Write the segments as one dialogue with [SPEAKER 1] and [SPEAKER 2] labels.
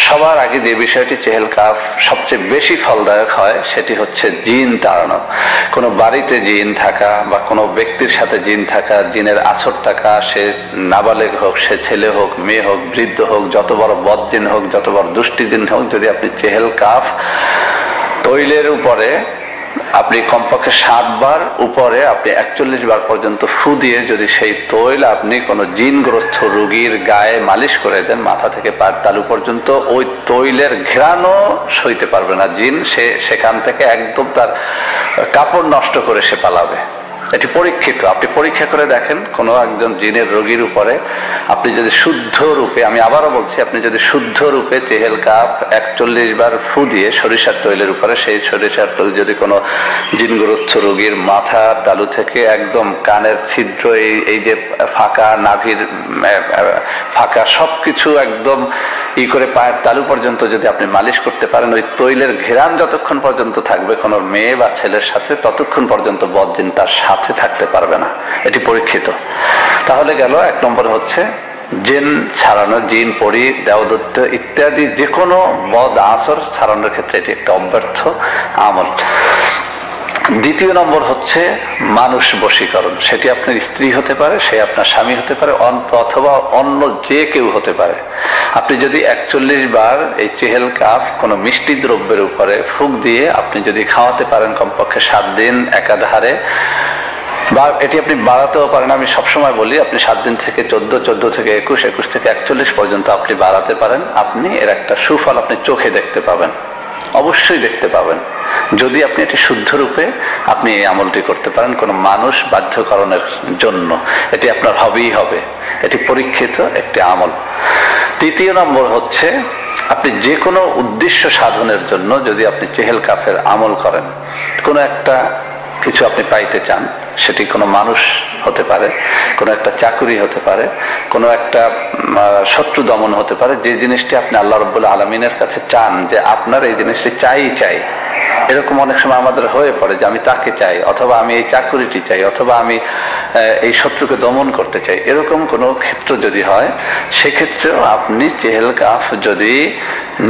[SPEAKER 1] সবার আগে যে বিষয়টি চেহেল কাফ সবচেয়ে বেশি ফলদায়ক হয় সেটি হচ্ছে জিন তাড়ানো। কোনো বাড়িতে জিন থাকা বা কোনো ব্যক্তির সাথে জিন থাকা, জিনের আছর থাকা, সে নাবালেগ হোক, সে ছেলে হোক, মেয়ে হোক, বৃদ্ধ হোক, যত বড় বদজিন হোক, যত বড় দুষ্টি জিন হোক, যদি আপনি চেহেল কাফ তৈলের উপরে আপনি কমপক্ষে 7 বার উপরে আপনি 41 বার পর্যন্ত ফু দিয়ে যদি সেই তৈল আপনি কোনো জিনগ্রস্ত রোগীর গায়ে মালিশ করে দেন, মাথা থেকে পায়ের তালু পর্যন্ত, ওই তৈলের ঘ্রাণও সইতে পারবে না জিন, সে সেখান থেকে একদম তার কাপড় নষ্ট করে সে পালাবে। এটি পরীক্ষিত, আপনি পরীক্ষা করে দেখেন কোনো একজন জিনের রোগীর উপরে আপনি যদি শুদ্ধ রূপে, আমি আবারও বলছি, আপনি যদি শুদ্ধ রূপে চেহেল কাফ 41 বার ফু দিয়ে সরিষার তৈলের উপরে, সেই সরিষার তৈল যদি কোনো জিনগ্রস্ত রোগীর মাথা তালু থেকে একদম কানের ছিদ্র, এই যে ফাঁকা, নাভির ফাঁকা, সবকিছু একদম করে পায়ের তালু পর্যন্ত যদি আপনি মালিশ করতে পারেন, ওই তৈলের ঘেরান যতক্ষণ পর্যন্ত থাকবে কোনো মেয়ে বা ছেলের সাথে, ততক্ষণ পর্যন্ত বদজিন তার সাথে থাকতে পারবে না। এটি পরীক্ষিত। তাহলে গেল 1 নম্বর হচ্ছে জিন ছাড়ানো, জিন পরি, দেওদত্ত ইত্যাদি যে কোনো বদ আসর ছাড়ানোর ক্ষেত্রে এটি একটা অব্যর্থ আমল। 2 নম্বর হচ্ছে মানুষ বশীকরণ। সেটি আপনার স্ত্রী হতে পারে, সে আপনার স্বামী হতে পারে, অথবা অন্য যে কেউ হতে পারে। আপনি যদি 41 বার এই চেহেল কাফ কোনো মিষ্টি দ্রব্যের উপরে ফুঁক দিয়ে আপনি যদি খাওয়াতে পারেন কমপক্ষে 7 দিন একাধারে, বা এটি আপনি বাড়াতেও পারেন, আমি সবসময় বলি আপনি 7 দিন থেকে 14, 14 থেকে 21, 21 থেকে 41 পর্যন্ত আপনি বাড়াতে পারেন, আপনি এর একটা সুফল আপনি চোখে দেখতে পাবেন, অবশ্যই দেখতে পাবেন, যদি আপনি এটি শুদ্ধ রূপে আপনি এই আমলটি করতে পারেন কোনো মানুষ বাধ্যকরণের জন্য। এটি আপনার হবেই হবে, এটি পরীক্ষিত একটি আমল। 3 নম্বর হচ্ছে আপনি যে কোনো উদ্দেশ্য সাধনের জন্য যদি আপনি চেহেল কাফের আমল করেন, কোনো একটা কিছু আপনি পাইতে চান, সেটি কোনো মানুষ হতে পারে, কোনো একটা চাকুরি হতে পারে, কোনো একটা শত্রু দমন হতে পারে, যে জিনিসটি আপনি আল্লাহ রাব্বুল আলামিনের কাছে চান যে আপনার এই জিনিসটি চাই, এরকম অনেক সময় আমাদের হয়ে পড়ে যে আমি তাকে চাই, অথবা আমি এই চাকুরিটি চাই, অথবা আমি এই শত্রুকে দমন করতে চাই, এরকম কোনো ক্ষেত্র যদি হয়, সেক্ষেত্রেও আপনি চেহেল কাফ যদি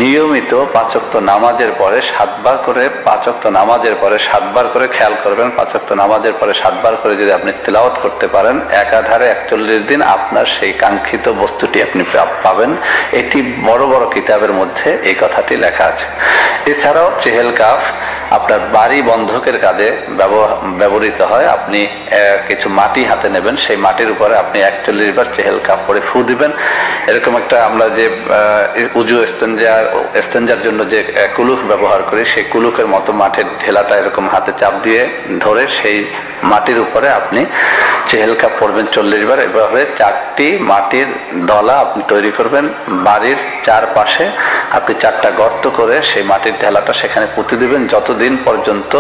[SPEAKER 1] নিয়মিত 5 ওয়াক্ত নামাজের পরে 7 বার করে, 5 ওয়াক্ত নামাজের পরে 7 বার করে, খেয়াল করবেন 5 ওয়াক্ত নামাজের পরে 7 বার করে যদি আপনি তেলাওয়াত করতে পারেন একাধারে 41 দিন, আপনার সেই কাঙ্ক্ষিত বস্তুটি আপনি পাবেন। এটি বড় বড় কিতাবের মধ্যে এই কথাটি লেখা আছে। এছাড়াও চেহেল কাফ আপনার বাড়ি বন্ধকের কাজে ব্যবহৃত হয়। আপনি কিছু মাটি হাতে নেবেন, সেই মাটির উপরে আপনি 41 বার চেহেল কাফ পরে ফু দিবেন। এরকম একটা আমরা যে উজু ইস্তেঞ্জার জন্য যে কুলুক ব্যবহার করি, সেই কুলুকের মতো মাটির ঢেলাটা এরকম হাতে চাপ দিয়ে ধরে সেই মাটির উপরে আপনি চেহেল কাফ পড়বেন 40 বার। এভাবে 4টি মাটির দলা আপনি তৈরি করবেন, বাড়ির চারপাশে আপনি 4টা গর্ত করে সেই মাটির ঢেলাটা সেখানে পুঁতে দিবেন। যতদিন পর্যন্ত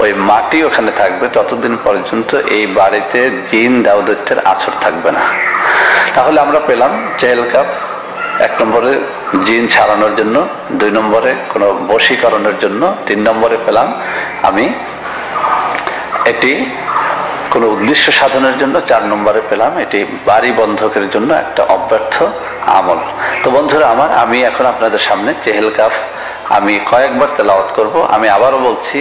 [SPEAKER 1] ওই মাটি ওখানে থাকবে ততদিন পর্যন্ত এই বাড়িতে জিন দাউদত্বের আছর থাকবে না। তাহলে আমরা পেলাম চেহেল কাফ 1 নম্বরে জিন ছাড়ানোর জন্য, 2 নম্বরে কোনো বশীকরণের জন্য, 3 নম্বরে পেলাম আমি এটি কোনো উদ্দেশ্য সাধনের জন্য, 4 নম্বরে পেলাম এটি বাড়ি বন্ধকের জন্য একটা অব্যর্থ আমল। তো বন্ধুরা আমার, আমি এখন আপনাদের সামনে চেহেল কাফ আমি কয়েকবার তেলাওয়াত করব। আমি আবারও বলছি,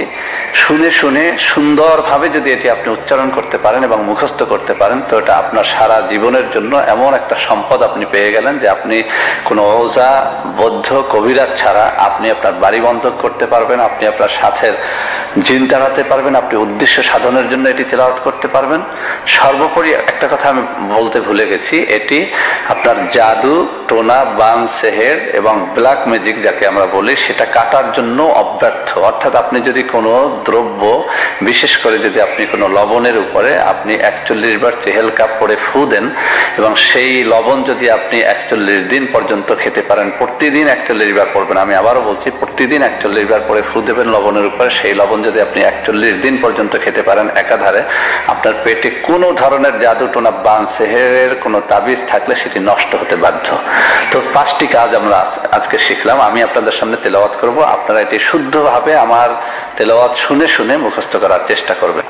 [SPEAKER 1] শুনে শুনে সুন্দরভাবে যদি এটি আপনি উচ্চারণ করতে পারেন এবং মুখস্থ করতে পারেন, তো এটা আপনার সারা জীবনের জন্য এমন একটা সম্পদ আপনি পেয়ে গেলেন যে আপনি কোনো ওঝা, বৌদ্ধ, কবিরাজ ছাড়া আপনি আপনার বাড়ি বন্ধক করতে পারবেন, আপনি আপনার সাথের জিন তাড়াতে পারবেন, আপনি উদ্দেশ্য সাধনের জন্য এটি তেলাওয়াত করতে পারবেন। সর্বোপরি একটা কথা আমি বলতে ভুলে গেছি, এটি আপনার জাদু, টোনা, বান, সেহের এবং ব্ল্যাক ম্যাজিক যাকে আমরা বলি, সেটা কাটার জন্য অব্যর্থ। অর্থাৎ আপনি যদি কোনো দ্রব্য, বিশেষ করে যদি আপনি কোনো লবণের উপরে আপনি 41 বার চেহেল কাফ পরে ফু দেন এবং সেই লবণ যদি আপনি 41 দিন পর্যন্ত খেতে পারেন, প্রতিদিন 41 বার পড়বেন, আমি আবারও বলছি প্রতিদিন 41 বার পরে ফু দেবেন লবণের উপরে, সেই লবণ যদি আপনি 41 দিন পর্যন্ত খেতে পারেন একাধারে, আপনার পেটে কোনো ধরনের জাদু, টোনা, বান, সেহেরের কোনো তাবিজ থাকলে সেটি নষ্ট হতে বাধ্য। তো 5টি কাজ আমরা আজকে শিখলাম, আমি আপনাদের সামনে তেলাওয়াত করব, আপনারা এটি শুদ্ধভাবে আমার তেলাওয়াত শুনে শুনে মুখস্থ করার চেষ্টা করবেন।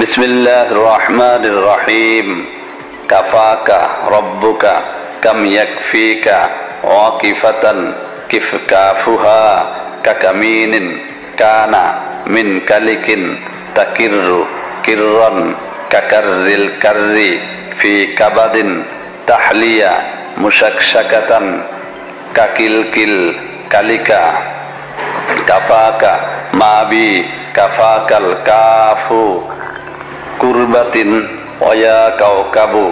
[SPEAKER 1] বিসমিল্লাহির রহমানির রহিম। কাফাকা রব্বুকা কাম ইয়াকফিকা ওয়াকিফাতান কিফ কাফুহা কাকামিনিন কানা মিন কালিকিন তাকিররু কিররান কাকাররিল কাররি ফি কাবাদিন তাহলিয়া মুশাকশাকাতান কাকিলকিল কালিকা কাফাকা মাবি কাফাকাল কাফু কুরবাতিন ওয়া কাওকাবু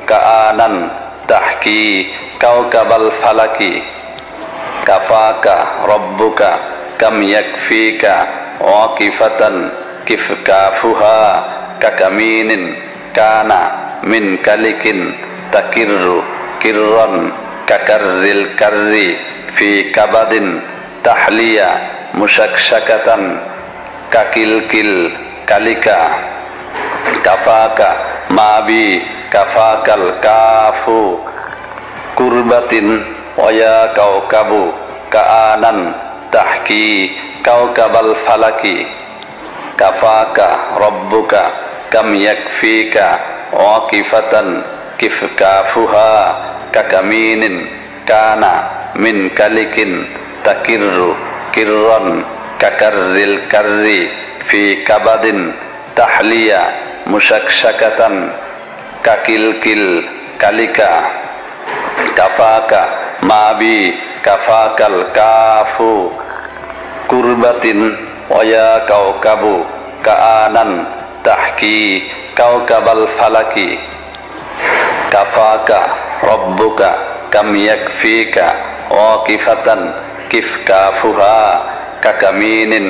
[SPEAKER 1] কাআনান তাহকি কাওকাবাল ফালাকি কাফাকা রব্বুকা কাম ইয়াকফিকা ওয়াকিফাতান কিফ কাফুহা কাকামিনিন কানা মিন কালিকিন তাকিররু কিররান কাকাররিল কাররি ফি কাবাদিন তাহলিয়া মুশাকশাকাতান কাকিলকিল কালিকা কাফাকা মাবি কাফাকাল কাফু কুরবাতিন ওয়া কাওকাবু কাআনান তাহকি কাওকাবাল ফালাকি কাফাকা রব্বুকা কাম ইয়াকফিকা ওয়াকিফাতান কিফ কাফুহা কাকামিনিন কানা মিন কালিকিন তাকিররু কিররান কাকাররিল কাররি ফি কাবাদিন তাহলিয়া মুশাকশাকাতান কাকিলকিল কালিকা কাফাকা মাবি কাফাকাল কাফু কুরবাতিন ওয়া কাওকাবু কাআনান তাহকি কাওকাবাল ফালাকি কাফাকা রব্বুকা কাম ইয়াকফিকা ওয়াকিফাতান কিফ কাফুহা কাকামিনিন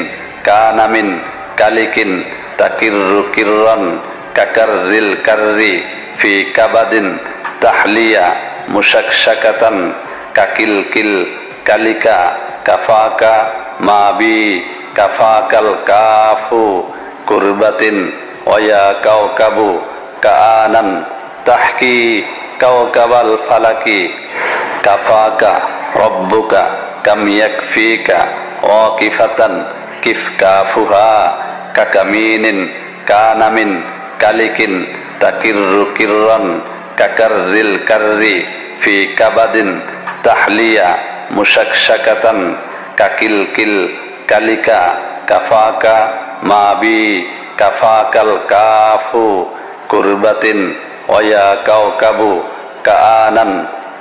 [SPEAKER 1] কানা মিন কালিকিন তাকিররু কিররান কাকাররিল কাররি ফি কাবাদিন তাহলিয়া মুশাকশাকাতান কাকিলকিল কালিকা কাফাকা মাবি কাফাকাল কাফু কুরবাতিন ওয়া কাওকাবু কাআনান তাহকি কাওকাবাল ফালাকি কাফাকা রব্বুকা কাম ইয়াকফিকা ওয়াকিফাতান কিফ কাফুহা কাকামিনিন কানা মিন কালিকিন তাকিররু কিররান কাকাররিল কাররি ফি কাবাদিন তাহলিয়া মুশাকশাকাতান কাকিলকিল কালিকা কাফাকা মাবি কাফাকাল কাফু কুরবাতিন ওয়া কাওকাবু কাআনান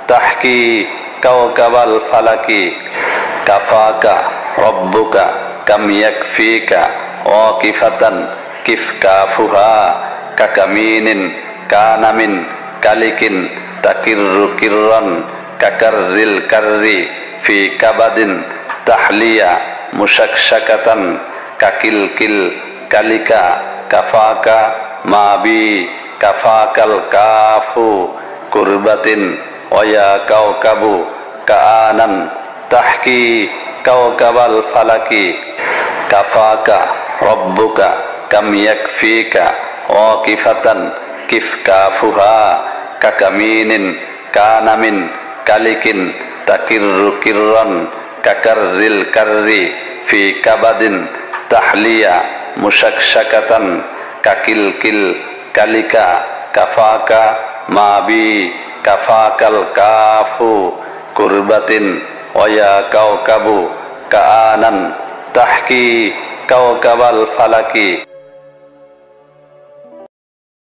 [SPEAKER 1] তাহকি কাওকাবাল ফালাকি কাফাকা রব্বুকা কাম ইয়াকফিকা ওয়াকিফাতান কিফ কাফুহা কাকামিনিন কানা মিন কালিকিন তাকিররু কিররান কাকাররিল কাররি ফি কাবাদিন তাহলিয়া মুশাকশাকাতান কাকিলকিল কালিকা কাফাকা মাবি কাফাকাল কাফু কুরবাতিন ওয়া কাওকাবু কাআনান তাহকি কাওকাবাল ফালাকি কাফাকা রব্বুকা কাম ইয়াকফিকা ওয়াকিফাতান কিফ কাফুহা কাকামিনিন কানা মিন কালিকিন তাকিররু কিররান কাকাররিল কাররি ফি কাবাদিন তাহলিয়া মুশাকশাকাতান কাকিলকিল কালিকা কাফাকা মাবি কাফাকাল কাফু কুরবাতিন ওয়া কাওকাবু কাআনান তাহকি কাওকাবাল ফালাকি।